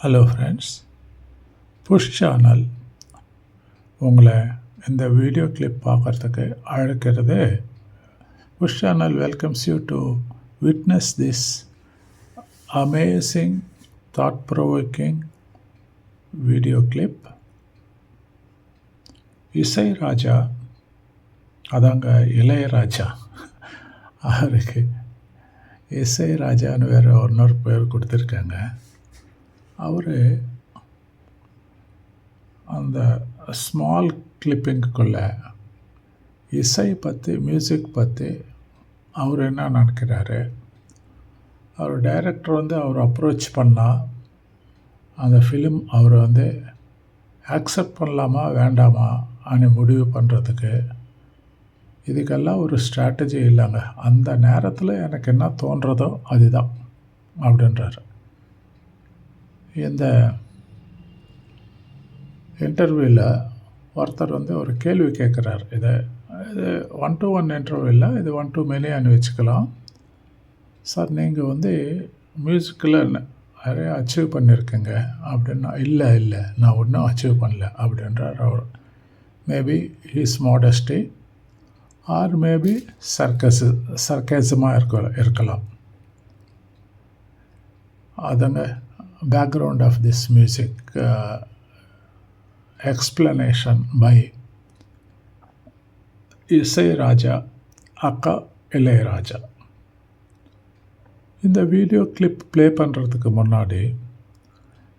Hello friends, push channel உங்களை இந்த video clip பார்க்குறதுக்கு அழைக்கிறது. Push channel welcomes you to witness this amazing thought provoking video clip. இசை ராஜா, அதாங்க இளையராஜா, அவருக்கு இசை ராஜான்னு வேறு இன்னொரு பேர் கொடுத்துருக்காங்க. அவர் அந்த ஸ்மால் கிளிப்பிங்குக்குள்ள இசை பற்றி, மியூசிக் பற்றி அவர் என்ன நினைக்கிறாரு, அவர் டைரக்டர் அவர் அப்ரோச் பண்ணால் அந்த ஃபிலிம் அவர் ஆக்செப்ட் பண்ணலாமா வேண்டாமா அனு முடிவு பண்ணுறதுக்கு இதுக்கெல்லாம் ஒரு ஸ்ட்ராட்டஜி இல்லைங்க. அந்த நேரத்தில் எனக்கு என்ன தோன்றதோ அதுதான் அப்படின்றாரு. இந்த இன்டர்வியூவில் ஒருத்தர் ஒரு கேள்வி கேட்குறார். இது 1-to-1 இன்டர்வியூ இல்லை, இது 1-to-many வச்சுக்கலாம். சார், நீங்கள் மியூசிக்கில் நிறைய அச்சீவ் பண்ணியிருக்கீங்க அப்படின்னா, இல்லை நான் ஒன்றும் அச்சீவ் பண்ணல அப்படின்றார் அவர். Maybe he's modesty or maybe சர்க்கேசமாக இருக்கலாம். அதுங்க background of this music explanation by இசை ராஜா அக்கா இளையராஜா. இந்த வீடியோ கிளிப் ப்ளே பண்ணுறதுக்கு முன்னாடி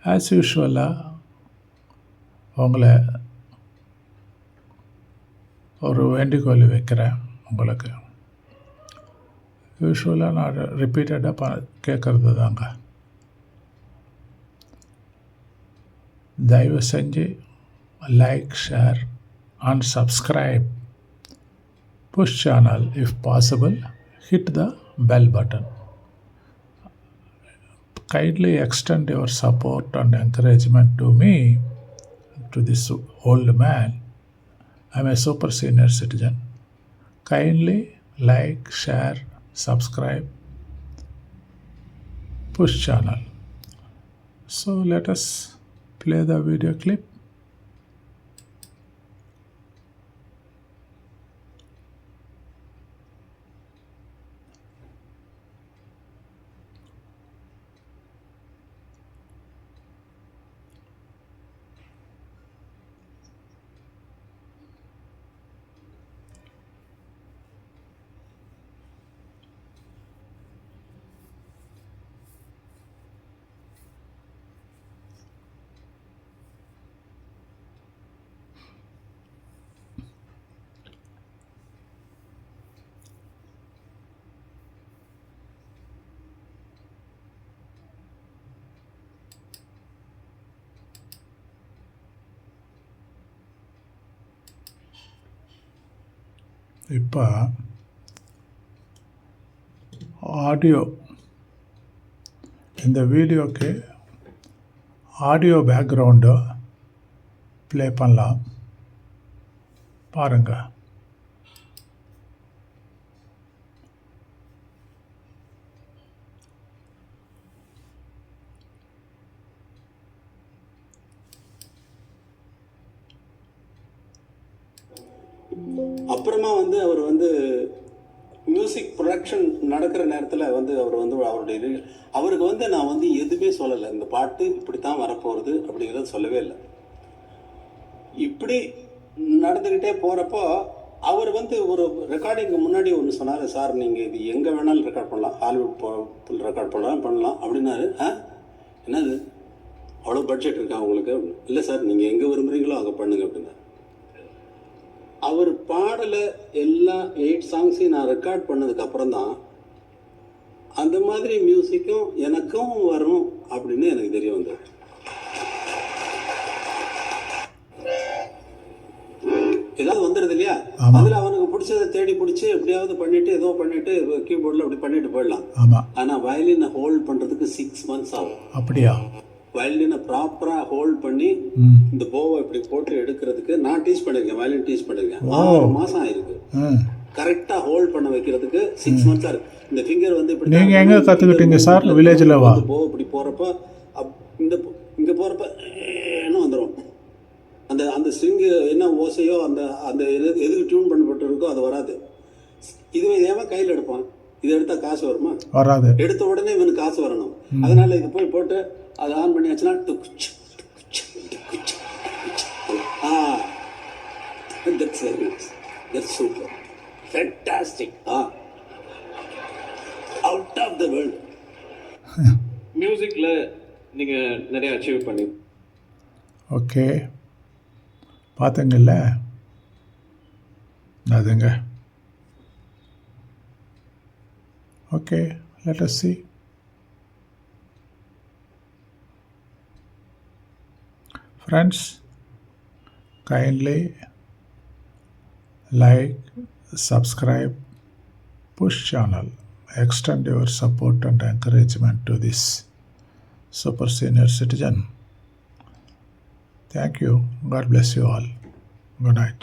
ஆஸ் யூஷுவலாக உங்களை ஒரு வேண்டுகோள் வைக்கிறேன். உங்களுக்கு யூஷுவலாக நான் ரிப்பீட்டடாக கேட்குறது தாங்க. தயவு செஞ்சு like, share and subscribe push channel. If possible hit the bell button. Kindly extend your support and encouragement to me, to this old man. I'm a super senior citizen. Kindly like, share, subscribe push channel. So let us play the video clip. இப்போ audio, இந்த வீடியோக்கு audio background play பண்ணலாம் பாருங்கள். அப்புறமா அவர் music production நடக்கிற நேரத்தில் அவருடைய அவருக்கு நான் எதுவுமே சொல்லலை. இந்த பாட்டு இப்படி தான் வரப்போகிறது அப்படிங்கிறத சொல்லவே இல்லை. இப்படி நடந்துக்கிட்டே போகிறப்போ அவர் ஒரு ரெக்கார்டிங்கு முன்னாடி ஒன்று சொன்னார். சார், நீங்கள் இது எங்கே வேணாலும் ரெக்கார்ட் பண்ணலாம், ஹாலிவுட் ரெக்கார்ட் பண்ணலாம் அப்படின்னாரு. என்னது அவ்வளோ பட்ஜெட் இருக்கா உங்களுக்கு? இல்லை சார், நீங்கள் எங்கே விரும்புகிறீங்களோ அங்கே பண்ணுங்க அப்படின்னா. அவர் பாடலை எல்லா 8 சாங்ஸையும் நான் ரெக்கார்ட் பண்ணதுக்கு அப்புறம் தான் அந்த மாதிரி மியூசிக்கும் எனக்கும் வரும் அப்படின்னு எனக்கு தெரிய வந்தது. ஏதாவது வந்துடுது இல்லையா, அதில் அவனுக்கு பிடிச்சதை தேடி பிடிச்சி எப்படியாவது பண்ணிட்டு ஏதோ பண்ணிட்டு கீபோர்டில் அப்படி பண்ணிட்டு போயிடலாம். ஆனால் வயலினை ஹோல்ட் பண்ணுறதுக்கு 6 months ஆகும். அப்படியா? வயலினை ப்ராப்பராக ஹோல்ட் பண்ணி இந்த போவை இப்படி போட்டு எடுக்கிறதுக்கு நான் டீச் பண்ணியிருக்கேன், வயலின் டீச் பண்ணியிருக்கேன். 6 மாதம் ஆயிருக்கு கரெக்டாக ஹோல்ட் பண்ண வைக்கிறதுக்கு. 6 months ஆயிருக்கு. இந்த ஃபிங்கர் இப்படி நீங்கள் எங்கே கற்றுக்கிட்டீங்க சார்? வில்லேஜில் வா போவை இப்படி போகிறப்ப இந்த இங்கே போகிறப்ப என்ன வந்துடும். அந்த அந்த ஸ்ட்ரிங்கு என்ன ஓசையோ அந்த அந்த எதுக்கு டியூன் பண்ணப்பட்டிருக்கோ அது வராது. இதுவே ஏன் கையில் எடுப்பான், இது எடுத்தால் காசு வருமா? வராது. எடுத்த உடனே இவனுக்கு காசு வரணும். அதனால இது போய் போட்டு அதை ஆன் பண்ணியாச்சுன்னா super fantastic out of the world. மியூசிக்கில் நீங்கள் நிறைய அச்சீவ் பண்ணி ஓகே, பார்த்தங்கல்ல அதுங்க. Okay, let us see. Friends, kindly like, subscribe, push channel, extend your support and encouragement to this super senior citizen. Thank you. God bless you all. Good night.